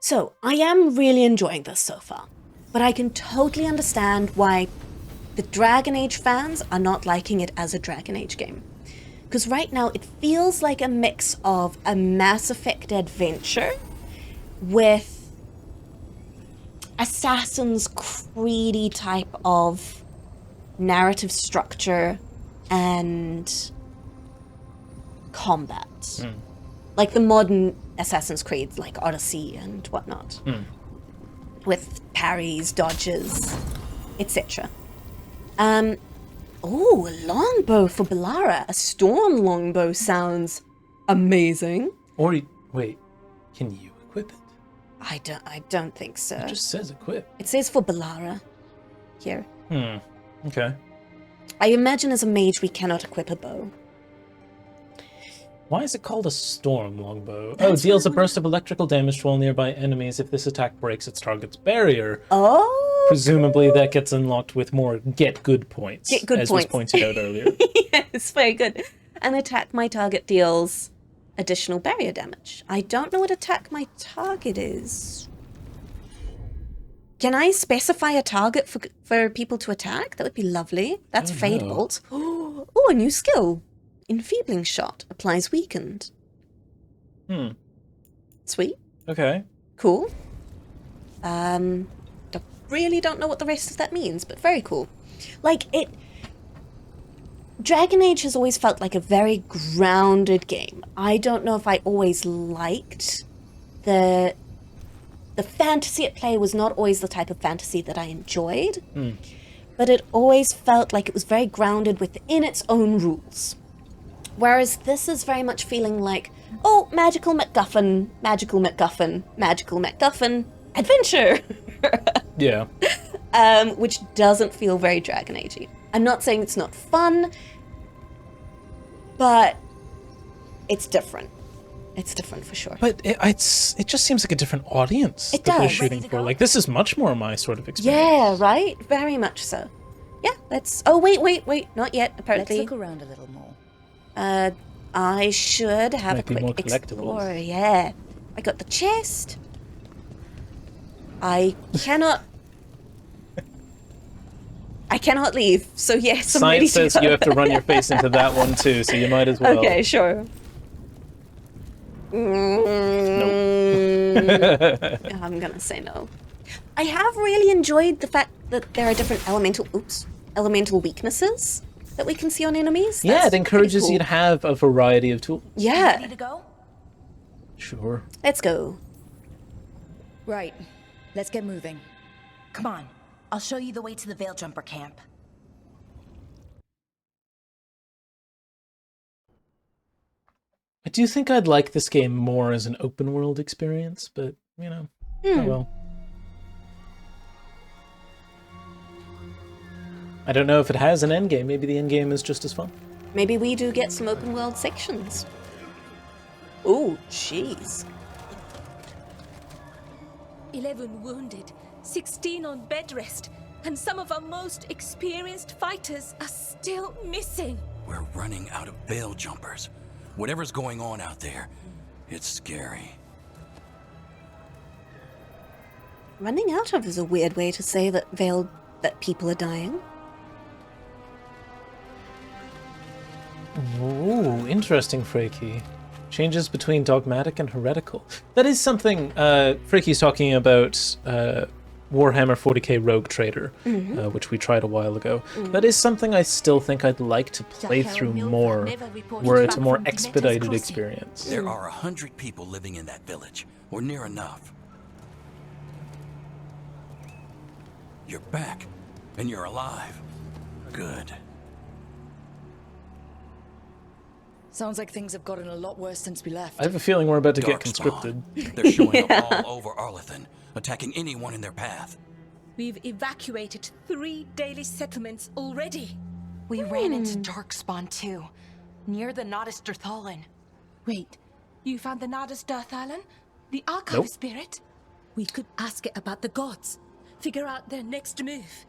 So, I am really enjoying this so far, but I can totally understand why the Dragon Age fans are not liking it as a Dragon Age game. Because right now it feels like a mix of a Mass Effect adventure with Assassin's Creed type of narrative structure and combat. Like the modern Assassin's Creed, like Odyssey and whatnot. With parries, dodges, etc. Oh, a longbow for Bellara. A storm longbow sounds amazing. Or, wait, can you equip it? I don't think so. It just says equip. It says for Bellara. Here. Okay. I imagine as a mage we cannot equip a bow. Why is it called a storm longbow? Deals a burst of electrical damage to all nearby enemies if this attack breaks its target's barrier. Oh! Presumably that gets unlocked with more get good points. Get good as points. was pointed out earlier. Yes, very good. An attack my target deals additional barrier damage. I don't know what attack my target is. Can I specify a target for people to attack? That would be lovely. That's Fade Bolt. Oh, a new skill. Enfeebling Shot applies weakened. Sweet. Okay. Cool. Really don't know what the rest of that means, but very cool. Like, Dragon Age has always felt like a very grounded game. I don't know if I always liked the fantasy at play was not always the type of fantasy that I enjoyed, but it always felt like it was very grounded within its own rules. Whereas this is very much feeling like, oh, magical MacGuffin, magical MacGuffin, magical MacGuffin, adventure! Yeah. Which doesn't feel very Dragon Age-y. I'm not saying it's not fun, but it's different. It's different for sure. But it just seems like a different audience It that they're does. shooting for. Like, this is much more my sort of experience. Yeah, right? Very much so. Yeah, let's... Oh, wait. Not yet, apparently. Let's look around a little more. I should have Might be a more quick collectibles. explore. Yeah. I got the chest. I cannot leave, so yes, I'm ready Science to says go. you have to run your face into that one too, so you might as well. Okay, sure. I'm gonna say no. I have really enjoyed the fact that there are different elemental weaknesses that we can see on enemies. Yeah, That's it encourages pretty you to have a variety of tools. Yeah. Ready to go? Sure. Let's go. Right. Let's get moving. Come on. I'll show you the way to the Veil Jumper camp. I do think I'd like this game more as an open world experience, but, you know, oh well. I don't know if it has an endgame. Maybe the endgame is just as fun. Maybe we do get some open world sections. Ooh, jeez. 11 wounded, 16 on bed rest, and some of our most experienced fighters are still missing. We're running out of Veil Jumpers. Whatever's going on out there, it's scary. Running out of is a weird way to say that people are dying. Ooh, interesting, Freaky. Changes between dogmatic and heretical. That is something Freaky's talking about Warhammer 40k Rogue Trader, which we tried a while ago. That is something I still think I'd like to play through more, where it's a more expedited experience. There are 100 people living in that village, or near enough. You're back, and you're alive. Good. Sounds like things have gotten a lot worse since we left. I have a feeling we're about to get Darkspawn. conscripted. They're showing up all over Arlathan, attacking anyone in their path. We've evacuated 3 daily settlements already. We ran into Darkspawn too, near the Nodus Dirthalin. Wait, you found the Nardus Dirthalin? The Archive Nope. Spirit? We could ask it about the gods. Figure out their next move.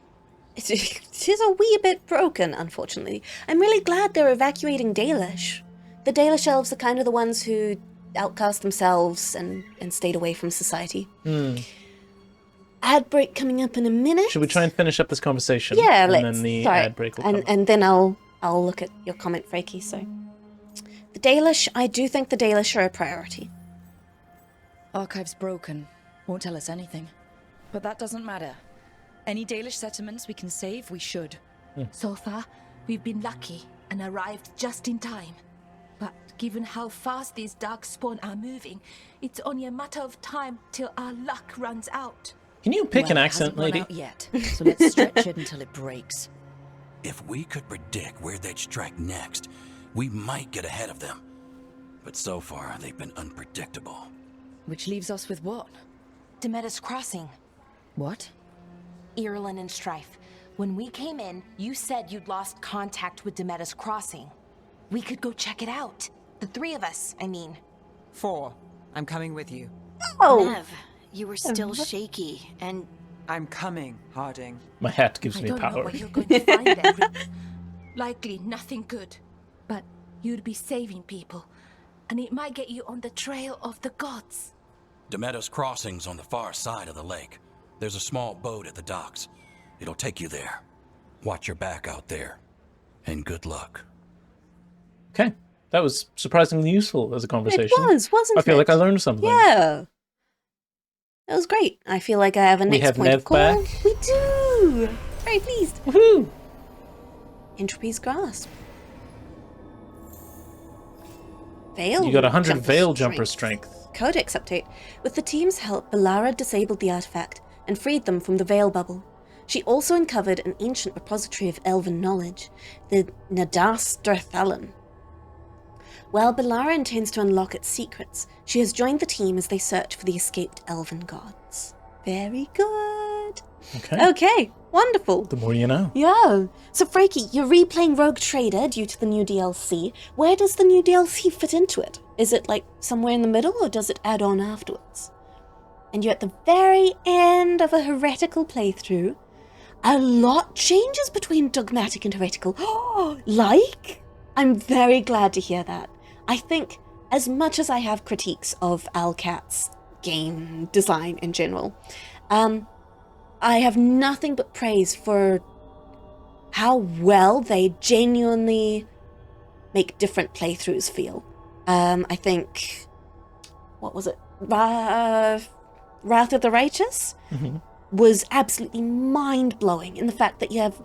It is a wee bit broken, unfortunately. I'm really glad they're evacuating Dalish. The Dalish elves are kind of the ones who outcast themselves and stayed away from society. Ad break coming up in a minute. Should we try and finish up this conversation? Yeah, and let's. then the sorry. ad break will come. And then I'll look at your comment, Freaky. So, the Dalish, I do think the Dalish are a priority. Archive's broken. Won't tell us anything. But that doesn't matter. Any Dalish settlements we can save, we should. So far, we've been lucky and arrived just in time. But given how fast these darkspawn are moving, it's only a matter of time till our luck runs out. Can you pick Well, an it accent, hasn't run lady? out yet, so let's stretch it until it breaks. If we could predict where they'd strike next, we might get ahead of them. But so far, they've been unpredictable. Which leaves us with what? Demetis Crossing. What? Irulan and Strife. When we came in, you said you'd lost contact with Demetis Crossing. We could go check it out. The three of us, I mean. 4. I'm coming with you. Oh, Nev, you were still shaky, and I'm coming, Harding. My hat gives I me don't know power. what you're going to find there, Rick. Likely nothing good. But you'd be saving people. And it might get you on the trail of the gods. Demetis Crossing's on the far side of the lake. There's a small boat at the docks. It'll take you there. Watch your back out there. And good luck. Okay. That was surprisingly useful as a conversation. it was, wasn't I it? feel like I learned something. Yeah. That was great. I feel like I have a We next have point Nev of call. back. We do. Very pleased. Woohoo! Entropy's grasp. Veil. You got 100 jumper veil jumper strength. Codex update. With the team's help, Belara disabled the artifact and freed them from the veil bubble. She also uncovered an ancient repository of elven knowledge, the Nadastrthalan. While Belara intends to unlock its secrets, she has joined the team as they search for the escaped elven gods. Very good. Okay. Okay, wonderful. The more you know. Yeah. So, Freaky, you're replaying Rogue Trader due to the new DLC. Where does the new DLC fit into it? Is it, like, somewhere in the middle, or does it add on afterwards? And you're at the very end of a heretical playthrough. A lot changes between dogmatic and heretical. Like? I'm very glad to hear that. I think, as much as I have critiques of Alcat's game design in general, I have nothing but praise for how well they genuinely make different playthroughs feel. I think, what was it? Wrath of the Righteous was absolutely mind-blowing in the fact that you have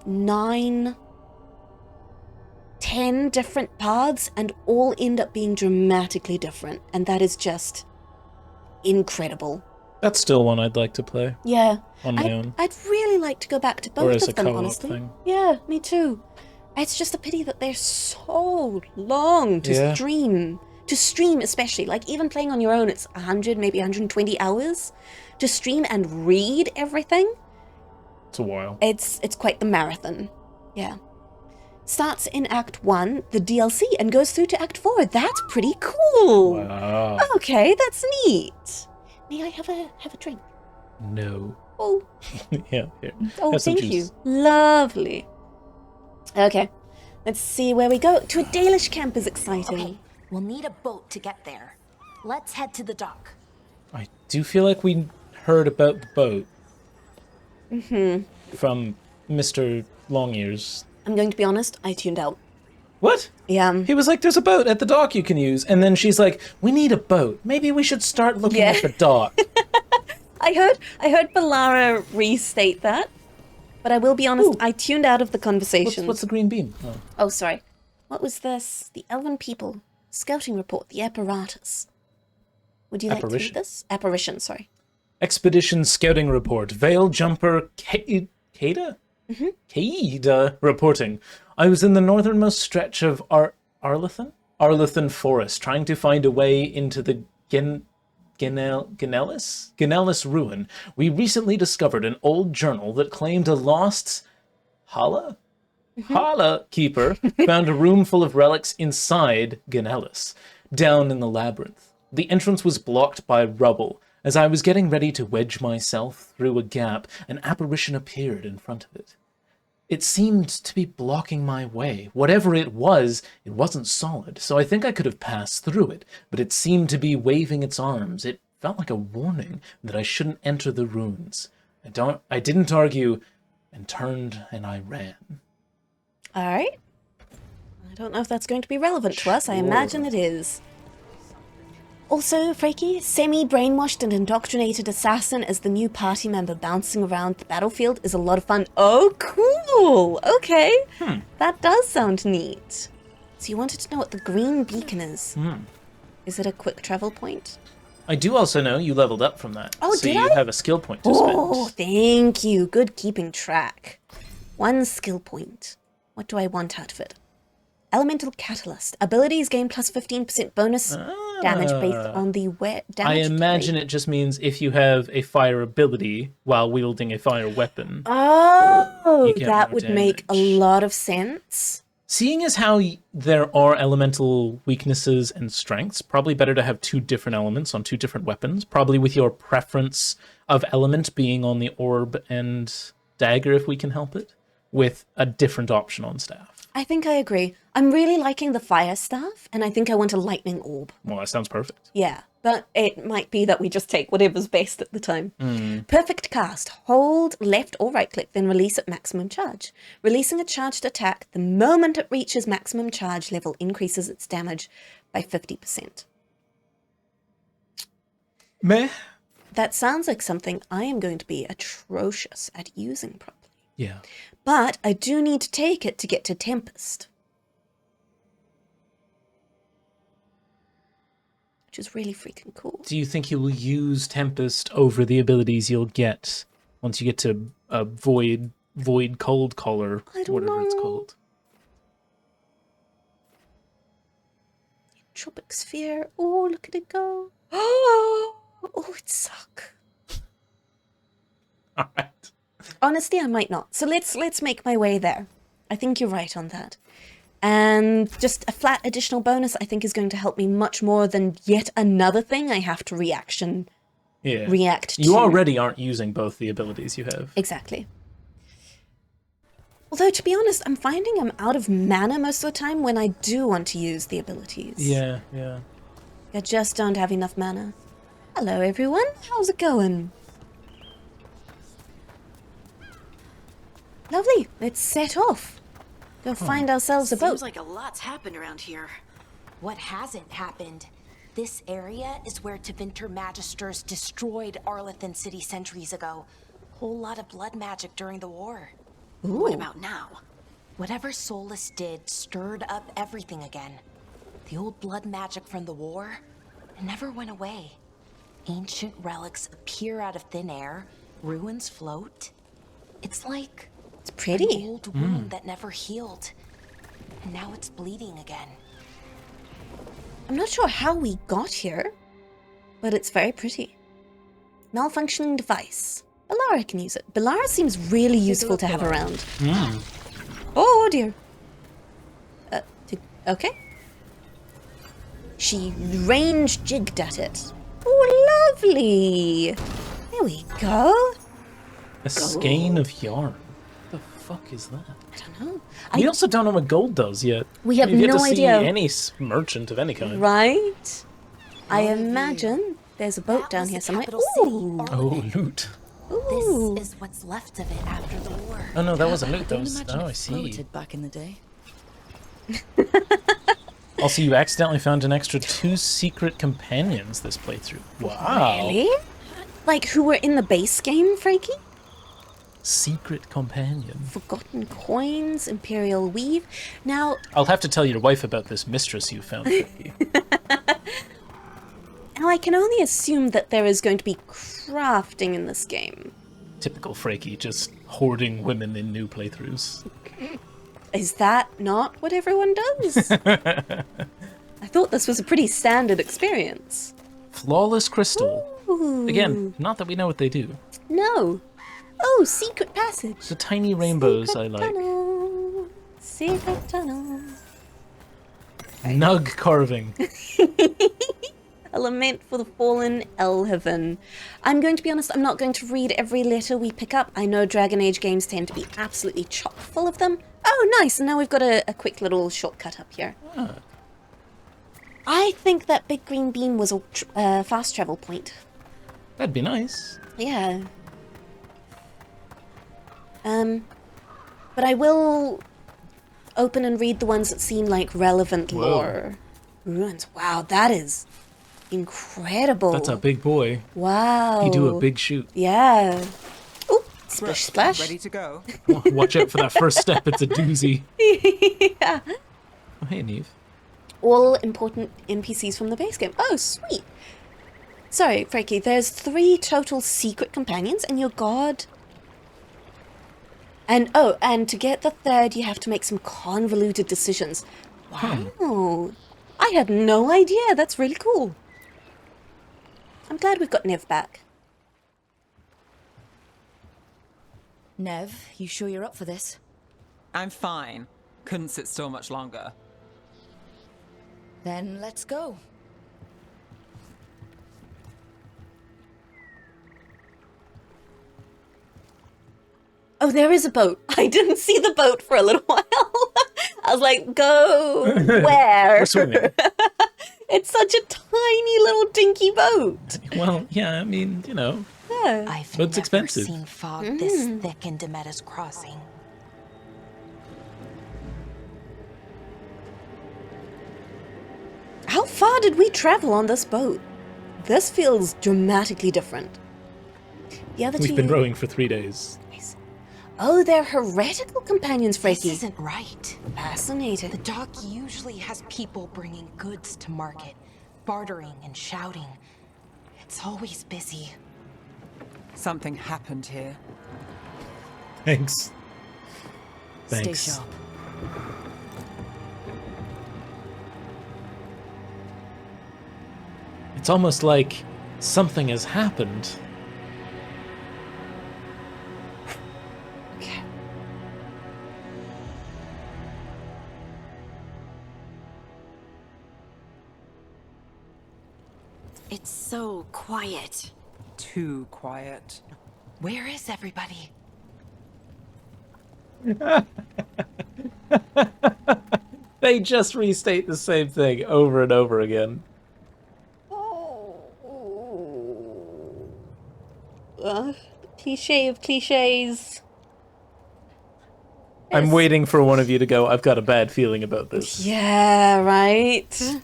10 different paths and all end up being dramatically different, and that is just incredible. That's still one I'd like to play Yeah. on my own. I'd really like to go back to Or both as a of them, co-op honestly. thing. Yeah, me too. It's just a pity that they're so long to Yeah. stream. To stream especially. Like, even playing on your own, it's 100, maybe 120 hours. To stream and read everything, It's a while. it's quite the marathon. Yeah. Starts in Act 1, the DLC, and goes through to Act 4. That's pretty cool. Wow. Okay, that's neat. May I have a drink? No. Oh, Yeah, here. oh, Have some thank you. juice. Lovely. Okay, let's see where we go. To a Dalish camp is exciting. Okay, we'll need a boat to get there. Let's head to the dock. I do feel like we heard about the boat from Mr. Longears. I'm going to be honest, I tuned out. What? Yeah. He was like, there's a boat at the dock you can use. And then she's like, we need a boat. Maybe we should start looking Yeah. at the dock. I heard Belara restate that, but I will be honest, Ooh. I tuned out of the conversation. What's the green beam? Oh. Oh, sorry. What was this? The Elven People. Scouting report, the apparatus. Would you like to read Apparition. this? Apparition, sorry. Expedition scouting report. Veil jumper Kada? Kada reporting. I was in the northernmost stretch of Arlethan Forest, trying to find a way into the Genellis ruin. We recently discovered an old journal that claimed a lost Hala keeper found a room full of relics inside Genellis, down in the labyrinth. The entrance was blocked by rubble. As I was getting ready to wedge myself through a gap, an apparition appeared in front of it. it seemed to be blocking my way. Whatever it wasn't solid, so I think I could have passed through it, but it seemed to be waving its arms. It felt like a warning that I shouldn't enter the ruins. I didn't argue, and turned and I ran. All right. I don't know if that's going to be relevant to us. I imagine it is. Also, Freaky, semi-brainwashed and indoctrinated assassin as the new party member bouncing around the battlefield is a lot of fun. Oh, cool! Okay. That does sound neat. So you wanted to know what the green beacon is. Is it a quick travel point? I do also know you leveled up from that. Oh, so did you I? have a skill point to spend. Oh, thank you. Good keeping track. 1 skill point. What do I want out of it? Elemental Catalyst. Abilities gain plus 15% bonus damage based on the damage. I imagine it just means if you have a fire ability while wielding a fire weapon. Oh, you get that more would make a damage. lot of sense. Seeing as how there are elemental weaknesses and strengths, probably better to have 2 different elements on 2 different weapons, probably with your preference of element being on the orb and dagger if we can help it, with a different option on staff. I think I agree. I'm really liking the fire staff, and I think I want a lightning orb. Well, that sounds perfect. Yeah, but it might be that we just take whatever's best at the time. Perfect cast. Hold left or right click, then release at maximum charge. Releasing a charged attack, the moment it reaches maximum charge level increases its damage by 50%. Meh. That sounds like something I am going to be atrocious at using properly. Yeah. But I do need to take it to get to Tempest. Which is really freaking cool. Do you think you will use Tempest over the abilities you'll get once you get to Void Cold Collar, I don't whatever it's know. called? Tropic Sphere. Oh, look at it go. Oh, it suck. All right. Honestly, I might not. So let's make my way there. I think you're right on that. And just a flat additional bonus I think is going to help me much more than yet another thing I have to react to. You already aren't using both the abilities you have. Exactly. Although, to be honest, I'm finding I'm out of mana most of the time when I do want to use the abilities. Yeah. I just don't have enough mana. Hello, everyone. How's it going? Lovely. Let's set off. Go find ourselves a boat. Seems like a lot's happened around here. What hasn't happened? This area is where Tevinter Magisters destroyed Arlethan City centuries ago. Whole lot of blood magic during the war. What about now? Whatever Solus did stirred up everything again. The old blood magic from the war, it never went away. Ancient relics appear out of thin air, ruins float. It's like It's pretty. an old wound that never healed. And now it's bleeding again. I'm not sure how we got here, but it's very pretty. Malfunctioning device. Belara can use it. Belara seems really useful to have around. Oh dear. Okay. She range jigged at it. Oh, lovely. There we go. A skein of yarn. What the fuck is that? I don't know. We also don't know what gold does yet. We have You've yet no to idea. see any merchant of any kind. Right? I imagine there's a boat That down was here the somewhere. capital city, Ooh. Arlethan. loot. Ooh. This is what's left of it after the war. Oh no, that wasn't loot. That Don't was. imagine Oh, it I see. floated back in the day. Also, you accidentally found an extra 2 secret companions this playthrough. Wow. Really? Like who were in the base game, Frankie? Secret companion. Forgotten coins, Imperial Weave. Now, I'll have to tell your wife about this mistress you found. Vicky. now I can only assume that there is going to be crafting in this game. Typical Frakey, just hoarding women in new playthroughs. Is that not what everyone does? I thought this was a pretty standard experience. Flawless crystal. Ooh. Again, not that we know what they do. No. Oh, secret passage. The tiny rainbows I Secret like. tunnel. Secret tunnel. Nug carving. A lament for the fallen Elhaven. I'm going to be honest, I'm not going to read every letter we pick up. I know Dragon Age games tend to be absolutely chock full of them. Oh, nice, and now we've got a quick little shortcut up here. Ah. I think that big green beam was a fast travel point. That'd be nice. Yeah. But I will open and read the ones that seem like relevant lore. Ruins. Wow, that is incredible. That's a big boy. Wow. You do a big shoot. Yeah. Oh, splish splash. Ready to go? Watch out for that first step. It's a doozy. Yeah. Oh, hey, Neve. All important NPCs from the base game. Oh, sweet. Sorry, Frankie, there's 3 total secret companions, and your god... And to get the 3rd, you have to make some convoluted decisions. Wow. I had no idea. That's really cool. I'm glad we've got Nev back. Nev, you sure you're up for this? I'm fine. Couldn't sit still much longer. Then let's go. Oh, there is a boat. I didn't see the boat for a little while. I was like, go where? We're swimming. It's such a tiny little dinky boat. Well, yeah, I mean, you know. Yeah. I've But never it's expensive. seen fog this thick in Demetta's Crossing. How far did we travel on this boat? This feels dramatically different. The other We've two... been rowing for 3 days. Oh, they're heretical companions, This Frankie. isn't right. Fascinating. The dock usually has people bringing goods to market, bartering and shouting. It's always busy. Something happened here. Thanks. Thanks. Stay sharp. It's almost like something has happened. Okay. It's so quiet. Too quiet. Where is everybody? They just restate the same thing over and over again. Cliche of cliches. I'm waiting for one of you to go, I've got a bad feeling about this. Yeah, right.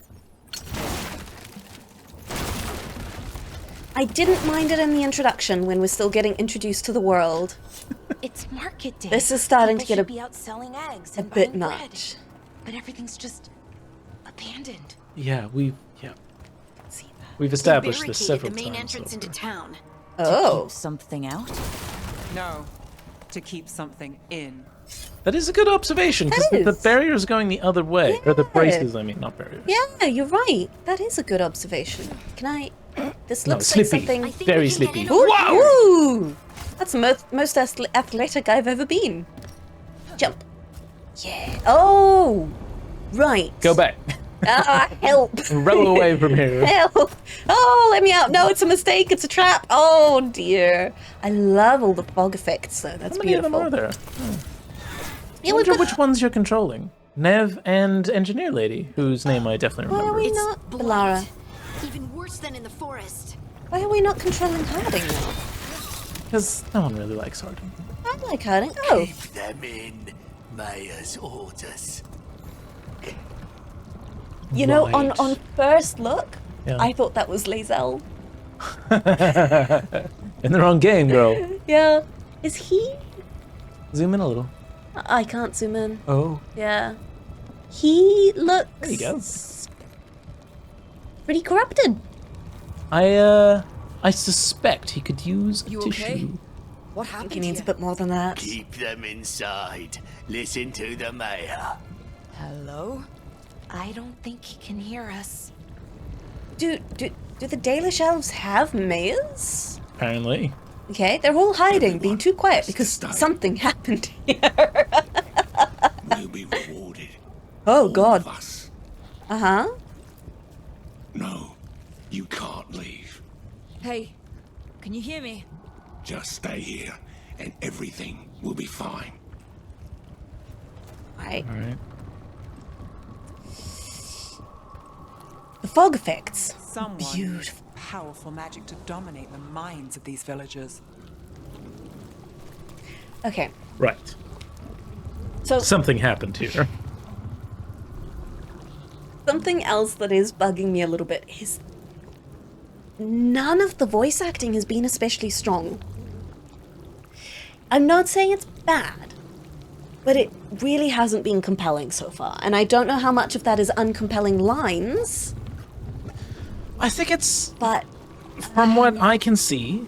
I didn't mind it in the introduction when we're still getting introduced to the world. It's market day. This is starting to People get should be out selling eggs a and bit buying bread. much. But everything's just abandoned. Yeah, we've See that? We've established this Barricaded several the main times. entrance into over. town. Oh. Keep something out? No. To keep something in. That is a good observation, because That the is. barrier's going the other way. Or the Yeah. braces, I mean, not barriers. Yeah, you're right. That is a good observation. Can I... This No, looks like slippy. something... I think Very we can get sleepy. in over here. Ooh! That's the most athletic I've ever been. Jump. Yeah. Oh! Right. Go back. Ah, help. Row away from here. Help. Oh, let me out. No, it's a mistake. It's a trap. Oh, dear. I love all the fog effects, though. That's How many beautiful. of them are there? Yeah, I we've wonder got... which ones you're controlling. Nev and Engineer Lady, whose name I definitely Why are remember. we It's not... blocked. Lara. Even worse than in the forest. Why are we not controlling Harding now? Because no one really likes Harding. I like Harding. Oh. Keep them in. Mayor's orders. You know, Right. on first look, Yeah. I thought that was Lae'zel. In the wrong game, girl. Yeah. Is he? Zoom in a little. I can't zoom in. Oh. Yeah. He looks... There you go. pretty corrupted. I suspect he could use a You tissue. okay? What I happened think he needs a here? bit more than that. Keep them inside. Listen to the mayor. Hello? I don't think he can hear us. Do the Dalish elves have mayors? Apparently. Okay, they're all hiding, being too quiet because stay. something happened here. We'll be rewarded. Oh, All God. of us. Uh-huh. No. You can't leave. Hey, can you hear me? Just stay here, and everything will be fine. Right. All right. The fog effects. Someone Beautiful. used powerful magic to dominate the minds of these villagers. Okay. Right. So Something happened here. something else that is bugging me a little bit is none of the voice acting has been especially strong. I'm not saying it's bad, but it really hasn't been compelling so far. And I don't know how much of that is uncompelling lines, I think it's, but from what I can see,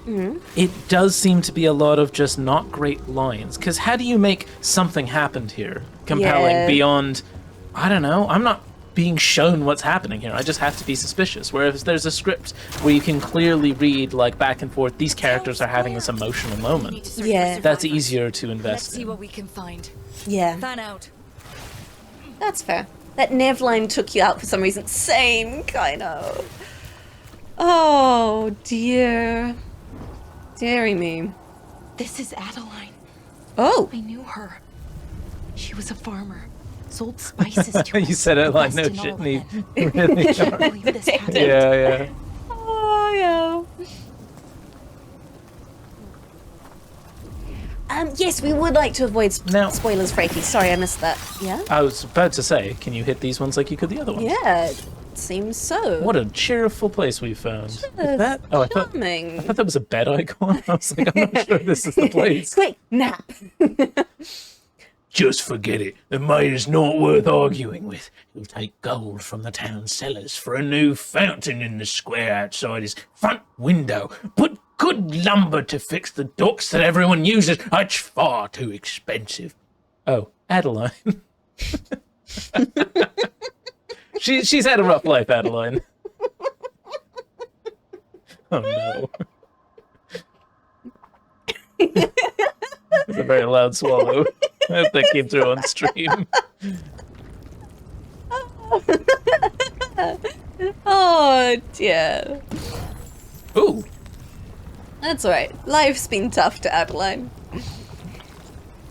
it does seem to be a lot of just not great lines. Because how do you make something happened here compelling Yeah. beyond, I don't know, I'm not being shown what's happening here. I just have to be suspicious. Whereas there's a script where you can clearly read, like, back and forth, these characters are having this emotional moment. yeah, That's easier to Let's invest see in. what we can find. yeah, Fan out. that's fair. That Nev line took you out for some reason. Same, kind of. Oh, dear. Dearie me. This is Adeline. Oh, I knew her. She was a farmer. Sold spices to us. You said it like no West and shit, all and he of it. really I can't believe this happened. Yeah. oh, yeah. Yes, we would like to avoid Now- spoilers, Frankie. Sorry, I missed that. Yeah? I was about to say, can you hit these ones like you could the other ones? Yeah, it seems so. What a cheerful place we found. Is that? Oh, I thought Charming. that was a bed icon. I was like, I'm not sure this is the place. Quick, nap. Just forget it. The mayor's not worth arguing with. He'll take gold from the town cellars for a new fountain in the square outside his front window. Put good lumber to fix the docks that everyone uses. It's far too expensive. Oh, Adeline. She's had a rough life, Adeline. Oh no. It's a very loud swallow. I hope that came through on stream. Oh, dear. Ooh. That's alright. Life's been tough to Adeline.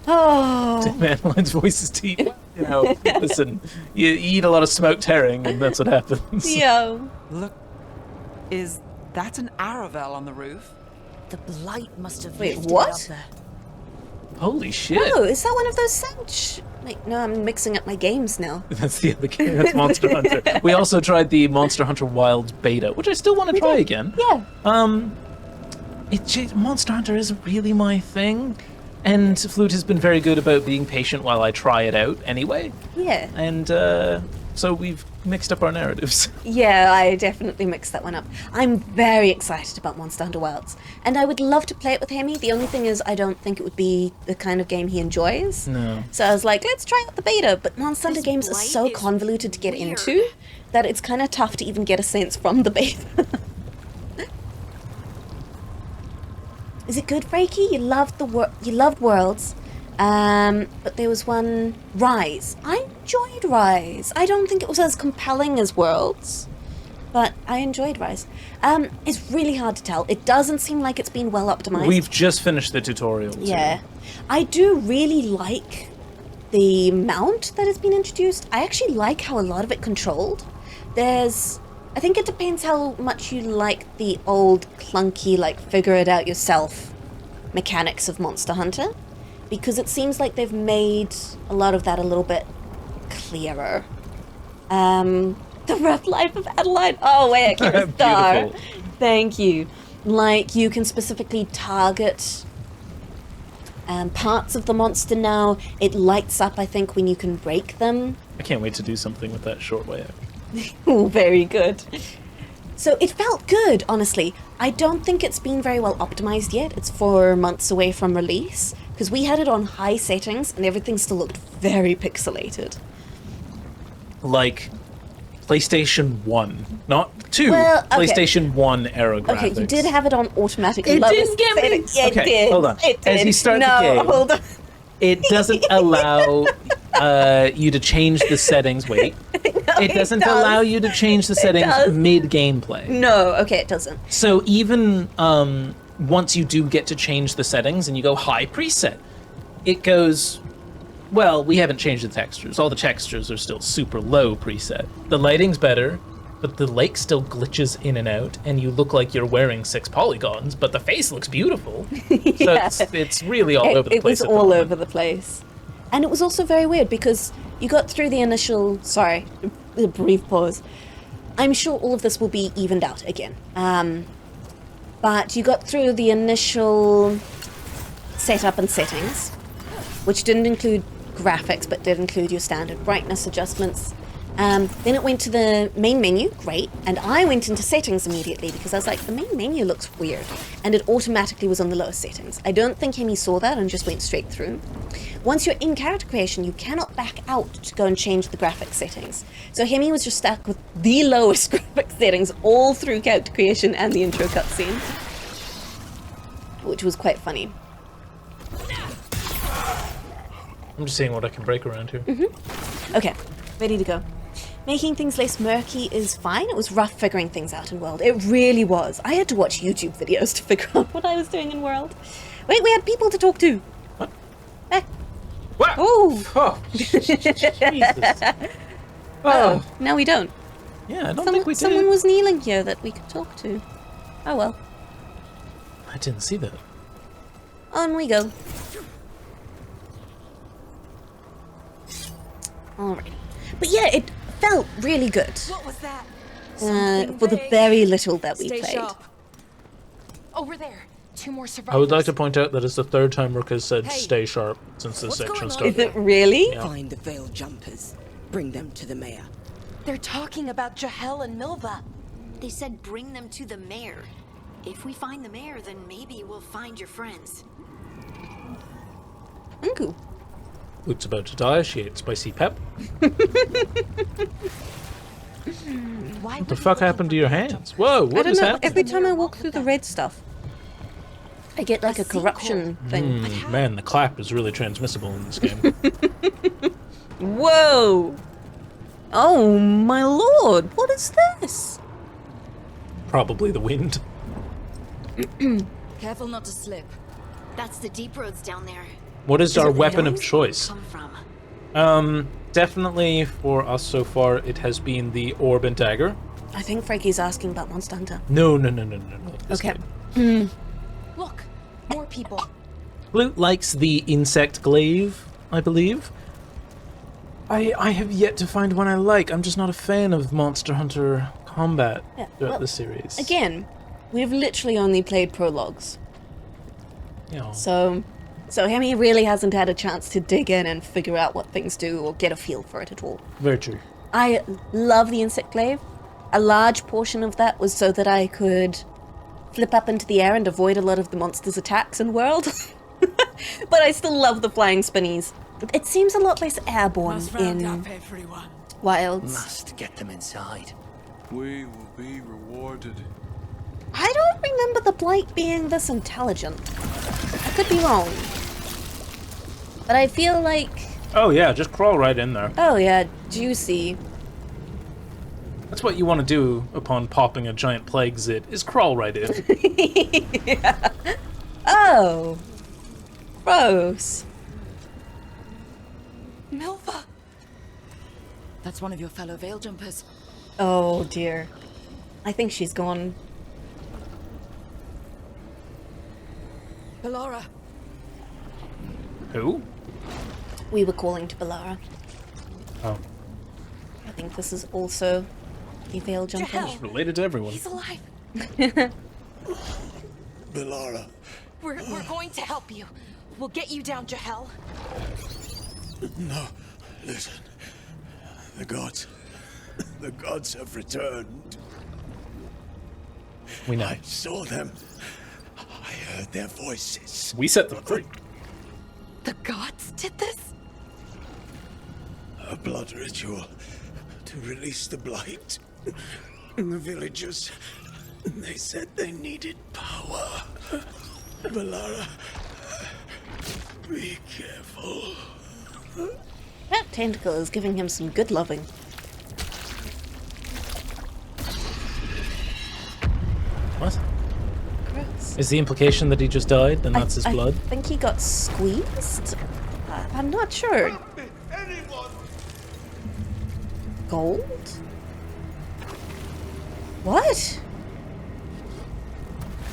Oh. Adeline's voice is deep. You know, listen, you eat a lot of smoked herring and that's what happens. Yeah. Look, is that an Aravel on the roof? The blight must have Wait, lifted it what? up there. Holy shit. Oh, is that one of those sand? Like, no, I'm mixing up my games now. That's the other game. That's Monster Hunter. We also tried the Monster Hunter Wilds beta, which I still want to try again. Yeah. Monster Hunter isn't really my thing, and Flewt has been very good about being patient while I try it out anyway. Yeah. And so we've mixed up our narratives. Yeah, I definitely mixed that one up. I'm very excited about Monster Hunter Wilds, and I would love to play it with Hemmy. The only thing is, I don't think it would be the kind of game he enjoys. No. So I was like, let's try out the beta. But Monster Hunter This games are blight so is convoluted to get weird. into that it's kind of tough to even get a sense from the beta. Is it good, Frankie? You loved you loved Worlds. But there was one, Rise. I enjoyed Rise. I don't think it was as compelling as Worlds, but I enjoyed Rise. It's really hard to tell. It doesn't seem like it's been well optimized. We've just finished the tutorial. too. Yeah. I do really like the mount that has been introduced. I actually like how a lot of it controlled. I think it depends how much you like the old clunky, like, figure it out yourself mechanics of Monster Hunter, because it seems like they've made a lot of that a little bit clearer. The rough life of Adeline. Oh, wait, I can't a star. Beautiful. Thank you. Like, you can specifically target parts of the monster now. It lights up, I think, when you can break them. I can't wait to do something with that short way out. Oh, very good. So it felt good, honestly. I don't think it's been very well optimized yet. It's 4 months away from release, because we had it on high settings and everything still looked very pixelated. Like PlayStation 1, not 2. Well, okay. PlayStation 1 era graphics. Okay, you did have it on automatic It lowest didn't get me- settings. Yeah, Okay, it did. hold on. It did. As you start no, the game- hold on. It doesn't allow you to change the settings. Wait. It doesn't does. allow you to change the settings does. mid-gameplay. No, okay, it doesn't. So even once you do get to change the settings and you go high preset, it goes, well, we haven't changed the textures. All the textures are still super low preset. The lighting's better, but the lake still glitches in and out, and you look like you're wearing 6 polygons, but the face looks beautiful. Yeah. So it's really all over the It place. was all over the place. And it was also very weird because you got through the initial... Sorry, a brief pause. I'm sure all of this will be evened out again. But you got through the initial setup and settings, which didn't include graphics, but did include your standard brightness adjustments. Then it went to the main menu, great, and I went into settings immediately because I was like, the main menu looks weird, and it automatically was on the lowest settings. I don't think Hemmy saw that and just went straight through. Once you're in character creation, you cannot back out to go and change the graphics settings. So Hemmy was just stuck with the lowest graphics settings all through character creation and the intro cutscene, which was quite funny. I'm just seeing what I can break around here. Okay, ready to go. Making things less murky is fine. It was rough figuring things out in World. It really was. I had to watch YouTube videos to figure out what I was doing in World. Wait, we had people to talk to. What? Eh. What? Oh. Jesus. Oh, no we don't. Yeah, I don't think we did. Someone was kneeling here that we could talk to. Oh well. I didn't see that. On we go. Alright. But yeah, it felt really good. What was that? For the very little that we Stay played. sharp. Over there. 2 more survivors. I would like to point out that it's the 3rd time Rook has said Hey. stay sharp since this section Is started. it really? Yeah. Find the veil jumpers. Bring them to the mayor. They're talking about Jahel and Milva. They said bring them to the mayor. If we find the mayor, then maybe we'll find your friends. Ooh. Flewt's about to die. She ate spicy pep. Why What the fuck happened to your hands? Whoa, I what don't is know. happening? Every time I walk through the red stuff, I get like a corruption thing. Man, the clap is really transmissible in this game. Whoa! Oh my lord! What is this? Probably the wind. Careful not to slip. That's the deep roads down there. What is our it weapon of noise? choice? Come from. Definitely for us so far, it has been the orb and dagger. I think Frankie's asking about Monster Hunter. No. This Okay. game. Look, more people. Flewt likes the insect glaive, I believe. I have yet to find one I like. I'm just not a fan of Monster Hunter combat throughout the series. Again, we've literally only played prologues, Yeah. so Hemmy really hasn't had a chance to dig in and figure out what things do or get a feel for it at all. Very true. I love the insect glaive. A large portion of that was so that I could flip up into the air and avoid a lot of the monsters' attacks in World. But I still love the flying spinnies. It seems a lot less airborne in everyone. Wilds. Must get them inside. We will be rewarded. I don't remember the Blight being this intelligent. I could be wrong. But I feel like... Oh yeah, just crawl right in there. Oh yeah, juicy. That's what you want to do upon popping a giant plague zit, is crawl right in. Yeah. Oh. Gross. Milva. That's one of your fellow veil jumpers. Oh dear. I think she's gone. Ballora. Who? We were calling to Bellara. Oh. I think this is also a veil jumper. Jahel. It's related to everyone. He's alive. Bellara, We're going to help you. We'll get you down, Jahel. no, listen. The gods have returned. We know. I saw them. I heard their voices. We set them free. The gods did this? A blood ritual to release the blight. And the villagers, they said they needed power. Bellara, be careful. tentacle is giving him some good loving. What? Gross. Is the implication that he just died, and that's his blood? I think he got squeezed? I'm not sure. Gold? What?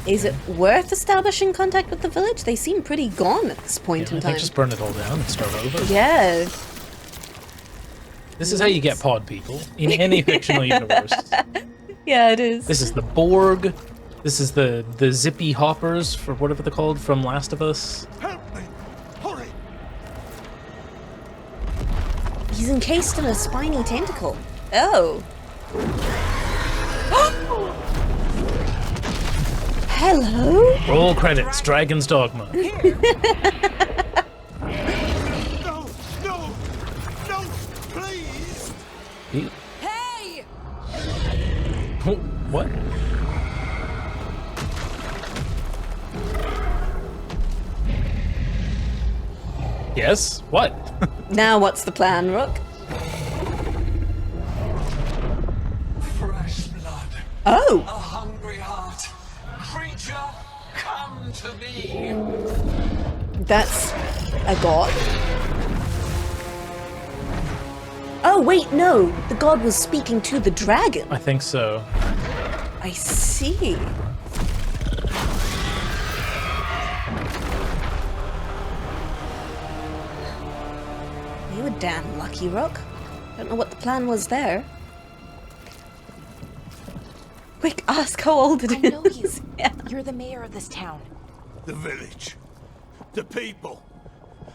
Is it worth establishing contact with the village? They seem pretty gone at this point in I time. think just burn it all down and start over. Yeah. This is how you get pod people in any fictional universe. Yeah, it is. This is the Borg. This is the zippy hoppers, for whatever they're called, from Last of Us. Help me! Hurry! He's encased in a spiny tentacle. Oh. Hello? Roll credits, Dragon's Dogma. No! No! No! Please! Hey! What? Yes? What? Now what's the plan, Rook? Fresh blood. Oh! A hungry heart. Creature, come to me. That's a god? Oh, wait, no. The god was speaking to the dragon. I think so. I see. You were damn lucky, Rook. Don't know what the plan was there. Quick, ask how old it is. I know you. Yeah. You're the mayor of this town. The village. The people.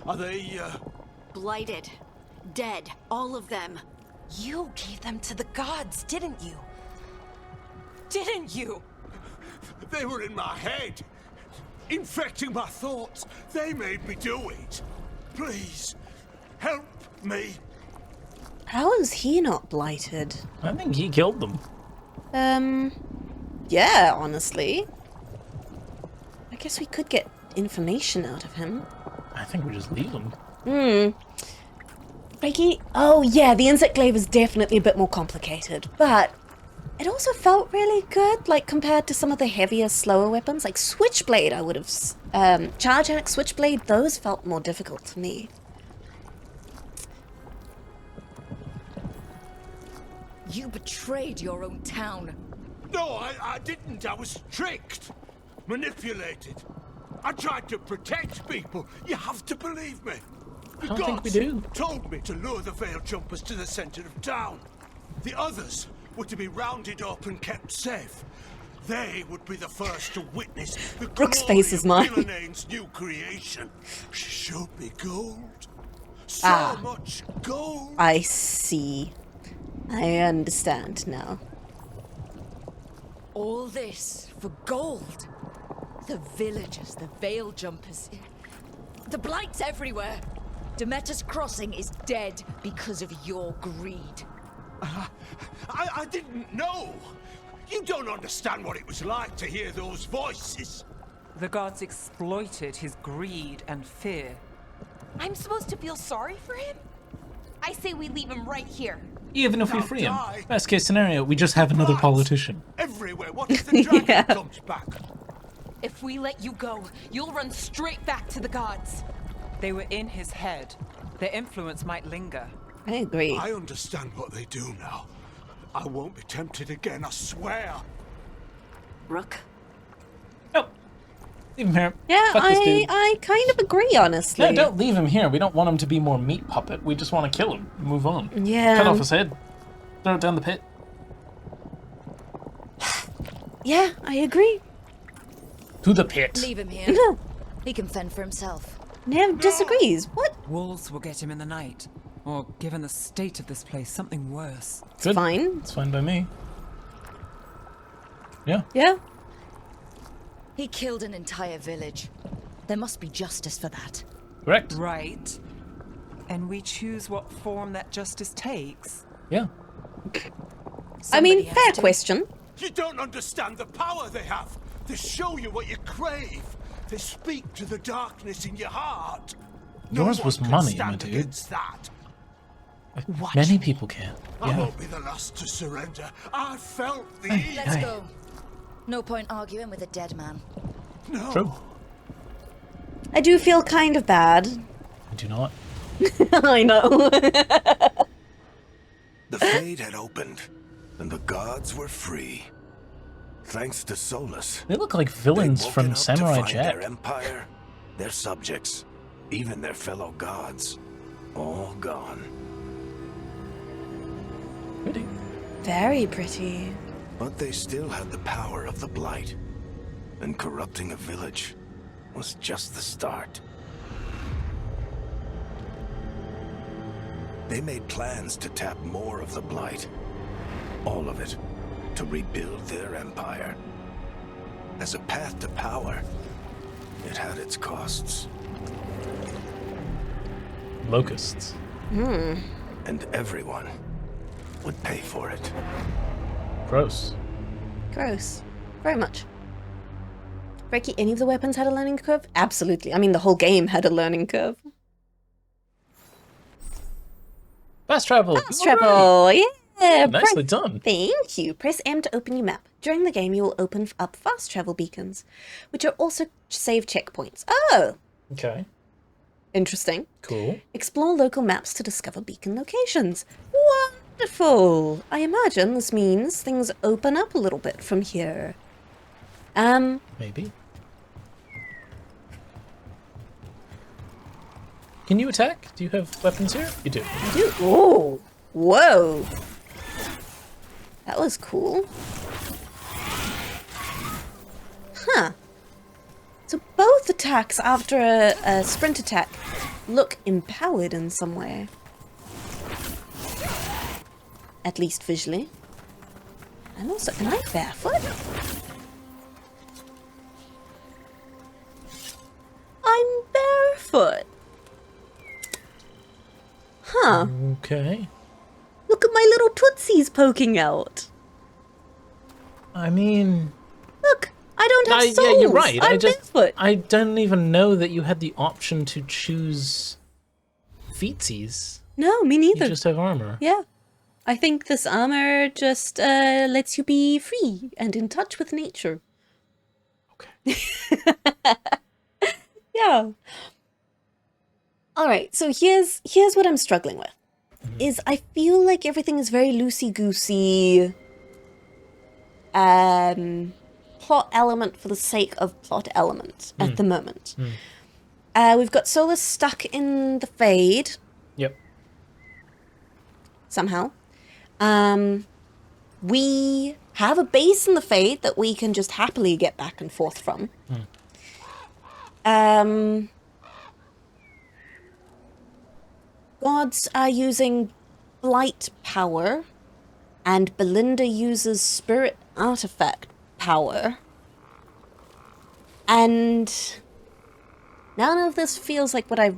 Are they, Blighted. Dead. All of them. You gave them to the gods, didn't you? Didn't you? They were in my head. Infecting my thoughts. They made me do it. Please, help me. How is he not blighted? I think he killed them. Yeah, honestly. I guess we could get information out of him. I think we just leave them. Reiki? Oh yeah, the insect glaive is definitely a bit more complicated, but it also felt really good, like compared to some of the heavier, slower weapons, like Switchblade. I would have, Charge Axe, Switchblade, those felt more difficult to me. You betrayed your own town. No, I didn't. I was tricked. Manipulated. I tried to protect people. You have to believe me. The I don't think we gods do. told me to lure the veil jumpers to the center of town. The others were to be rounded up and kept safe. They would be the first to witness the Brooke's glory face is of mine. Vilanane's new creation. She showed me gold. So much gold. I see. I understand now. All this for gold. The villagers, the veil jumpers. The blight's everywhere. Demeter's Crossing is dead because of your greed. I didn't know. You don't understand what it was like to hear those voices. The gods exploited his greed and fear. I'm supposed to feel sorry for him? I say we leave him right here. Even if we Now free him. die. Best case scenario, we just have another politician. Everywhere. What if the dragon Yeah. comes back? If we let you go, you'll run straight back to the gods. They were in his head. Their influence might linger. I agree. I understand what they do now. I won't be tempted again, I swear. Rook? No. Leave him here. Yeah, Fuck this dude. I kind of agree, honestly. No, don't leave him here. We don't want him to be more meat puppet. We just want to kill him. Move on. Yeah. Cut off his head. Throw it down the pit. Yeah, I agree. To the pit. Leave him here. No, He can fend for himself. never disagrees. What? Wolves will get him in the night. Or, given the state of this place, something worse. It's fine. It's fine by me. Yeah. Yeah. He killed an entire village. There must be justice for that. Correct. Right. And we choose what form that justice takes. Yeah. I mean, Somebody has fair to. question. You don't understand the power they have. They show you what you crave. They speak to the darkness in your heart. Yours one was can money, stand my dude. against that. Many people can. I Yeah. won't be the last to surrender. I felt the... Let's go. No point arguing with a dead man. No. True. I do feel kind of bad. I do not. I know. The fade had opened, and the gods were free. Thanks to Solus. They look like villains they'd from woken up to Samurai find Jack. Their empire, their subjects, even their fellow gods, all gone. Pretty. Very pretty. But they still had the power of the Blight, and corrupting a village was just the start. They made plans to tap more of the Blight, all of it, to rebuild their empire. As a path to power, it had its costs. Locusts. And everyone would pay for it. Gross. Gross. Very much. Reiki, any of the weapons had a learning curve? Absolutely. I mean, the whole game had a learning curve. Fast travel. Fast travel, yeah. Nicely done. Thank you. Press M to open your map. During the game, you will open up fast travel beacons, which are also save checkpoints. Oh, Okay. interesting. Cool. Explore local maps to discover beacon locations. Wonderful. I imagine this means things open up a little bit from here. Maybe. Can you attack? Do you have weapons here? You do. Oh, whoa. That was cool. Huh. So both attacks after a sprint attack look empowered in some way. At least visually. And also, am I barefoot? I'm barefoot. Huh. Okay. Look at my little tootsies poking out. I mean... Look, I don't have soles. Yeah, you're right. I'm barefoot. I don't even know that you had the option to choose feetsies. No, me You neither. just have armor. Yeah. I think this armor just lets you be free and in touch with nature. Okay. Yeah. All right, so here's what I'm struggling with. Is I feel like everything is very loosey-goosey. Plot element for the sake of plot element at the moment. We've got Solus stuck in the Fade. Yep. Somehow. We have a base in the Fade that we can just happily get back and forth from. Gods are using blight power, and Belinda uses spirit artifact power. And none of this feels like what I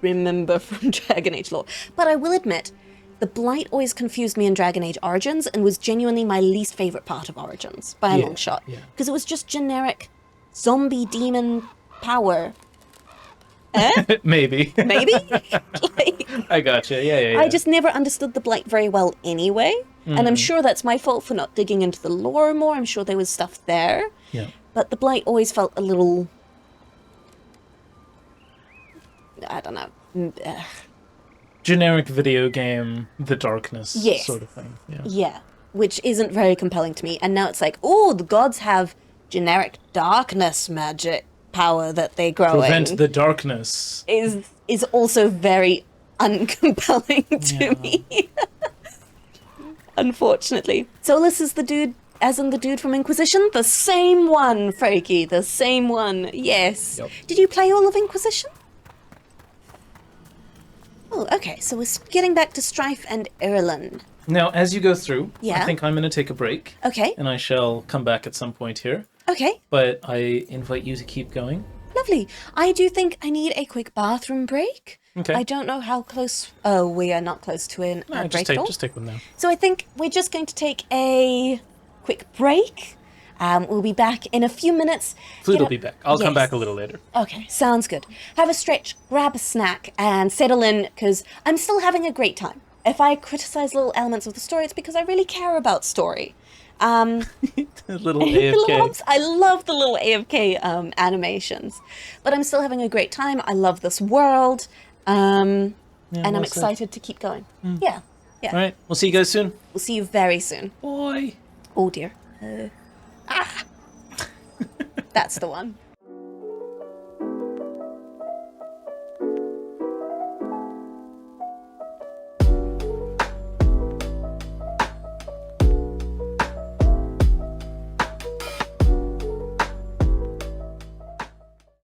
remember from Dragon Age lore. But I will admit, the blight always confused me in Dragon Age Origins and was genuinely my least favorite part of Origins, by a long shot. Because it was just generic zombie demon power. Maybe. Maybe? Like, I gotcha. Yeah. I just never understood the blight very well anyway. And I'm sure that's my fault for not digging into the lore more. I'm sure there was stuff there. Yeah. But the blight always felt a little... I don't know. Generic video game, the darkness Yes. sort of thing. Yeah. Yeah. Which isn't very compelling to me. And now it's like, oh, the gods have generic darkness magic power that they grow Prevent the darkness. is also very uncompelling to me. Unfortunately. Solus is the dude, as in the dude from Inquisition? The same one, Frankie, the same one. Yes. Yep. Did you play all of Inquisition? Oh, okay, so we're getting back to Strife and Erlen. Now, as you go through, Yeah. I think I'm going to take a break. Okay, And I shall come back at some point here. okay, But I invite you to keep going. lovely. I do think I need a quick bathroom break. Okay. I don't know how close... Oh, we are not close to a break at all. Just take one now. So I think we're just going to take a quick break, We'll be back in a few minutes. Flewt will be back. I'll come Yes. back a little later. Okay, sounds good. Have a stretch, grab a snack, and settle in, because I'm still having a great time. If I criticize little elements of the story, it's because I really care about story. Little The little AFK. humps, I love the little AFK animations. But I'm still having a great time. I love this world. And I'm well said. excited to keep going. Yeah. All right. We'll see you guys soon. We'll see you very soon. Bye. Oh dear. That's the one.